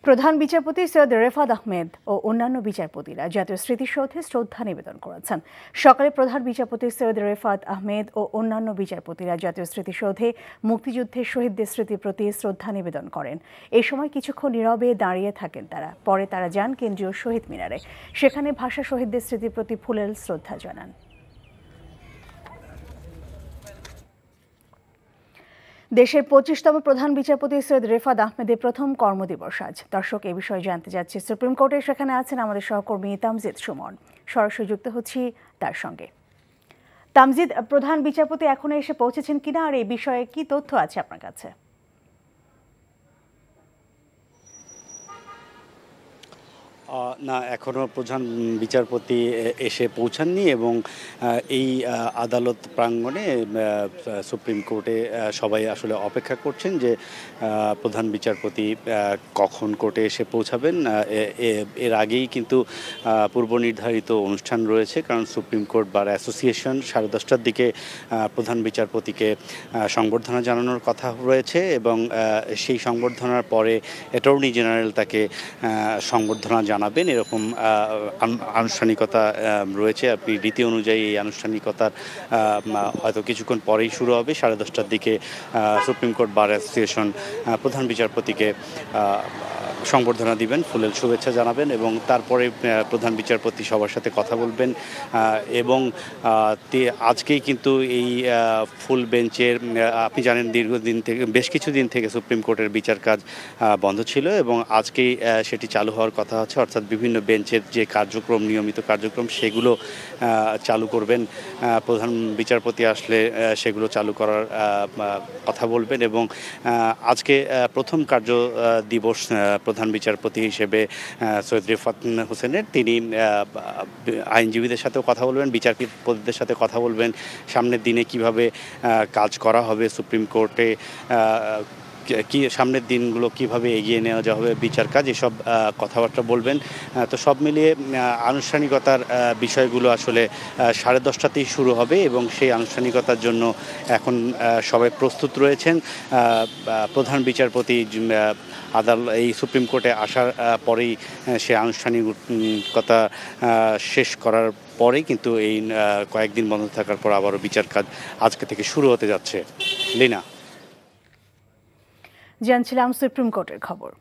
প্রধান বিচারপতি সৈয়দ রেফাত আহমেদ ও অন্যান্য বিচারপতিরা জাতীয় স্মৃতিসৌধে শ্রদ্ধা নিবেদন করেছেন। সকালে প্রধান বিচারপতি সৈয়দ রেফাত আহমেদ ও অন্যান্য বিচারপতিরা জাতীয় স্মৃতিসৌধে মুক্তিযুদ্ধের শহীদদের স্মৃতির প্রতি শ্রদ্ধা নিবেদন করেন। এ সময় কিছুক্ষণ নীরবে দাঁড়িয়ে থাকেন তারা। পরে তারা যান কেন্দ্রীয় শহীদ মিনারে। সেখানে ভাষা শহীদদের স্মৃতির প্রতি ফুলেল শ্রদ্ধা জানান। দেশের 25তম প্রধান বিচারপতি সৈয়দ রেফাত আহমেদের প্রথম কর্মদিবস আজ। দর্শক, এ বিষয়ে জানতে যাচ্ছি সুপ্রিম কোর্টে। সেখানে আছেন আমাদের সহকর্মী তামজিদ সুমন। সরাসরি যুক্ত হচ্ছি তার সঙ্গে। তামজিদ, প্রধান বিচারপতি এখনো এসে পৌঁছেছেন কিনা, আর এই বিষয়ে কি তথ্য আছে আপনার কাছে? না, এখনও প্রধান বিচারপতি এসে পৌঁছাননি এবং এই আদালত প্রাঙ্গণে সুপ্রিম কোর্টে সবাই আসলে অপেক্ষা করছেন যে প্রধান বিচারপতি কখন কোর্টে এসে পৌঁছাবেন। এর আগেই কিন্তু পূর্ব নির্ধারিত অনুষ্ঠান রয়েছে, কারণ সুপ্রিম কোর্ট বার অ্যাসোসিয়েশন 10:30টার দিকে প্রধান বিচারপতিকে সংবর্ধনা জানানোর কথা রয়েছে এবং সেই সংবর্ধনার পরে অ্যাটর্নি জেনারেল তাকে সংবর্ধনা জানাবেন, এরকম আনুষ্ঠানিকতা রয়েছে। আপনি রীতি অনুযায়ী এই আনুষ্ঠানিকতার হয়তো কিছুক্ষণ পরেই শুরু হবে। 10:30টার দিকে সুপ্রিম কোর্ট বার অ্যাসোসিয়েশন প্রধান বিচারপতিকে সংবর্ধনা দিবেন, ফুলেল শুভেচ্ছা জানাবেন এবং তারপরে প্রধান বিচারপতি সবার সাথে কথা বলবেন। এবং আজকেই কিন্তু এই ফুল বেঞ্চের, আপনি জানেন দীর্ঘদিন থেকে, বেশ কিছুদিন থেকে সুপ্রিম কোর্টের বিচার কাজ বন্ধ ছিল এবং আজকেই সেটি চালু হওয়ার কথা আছে। অর্থাৎ বিভিন্ন বেঞ্চের যে কার্যক্রম, নিয়মিত কার্যক্রম, সেগুলো চালু করবেন। প্রধান বিচারপতি আসলে সেগুলো চালু করার কথা বলবেন এবং আজকে প্রথম কার্য দিবস প্রধান বিচারপতি হিসেবে সৈয়দ রেফাত হোসেনের, তিনি আইনজীবীদের সাথেও কথা বলবেন, বিচারপতিদের সাথে কথা বলবেন, সামনের দিনে কিভাবে কাজ করা হবে সুপ্রিম কোর্টে, কি সামনের দিনগুলো কিভাবে এগিয়ে নেওয়া যাওয়া হবে বিচার কাজ, এসব কথাবার্তা বলবেন। তো সব মিলিয়ে আনুষ্ঠানিকতার বিষয়গুলো আসলে 10:30টাতেই শুরু হবে এবং সেই আনুষ্ঠানিকতার জন্য এখন সবাই প্রস্তুত রয়েছেন। প্রধান বিচারপতি এই সুপ্রিম কোর্টে আসার পরেই সে আনুষ্ঠানিকতা শেষ করার পরেই কিন্তু এই কয়েকদিন বন্ধ থাকার পর আবারও বিচার কাজ আজকে থেকে শুরু হতে যাচ্ছে। লিনা, জানছিলাম সুপ্রিম কোর্টের খবর।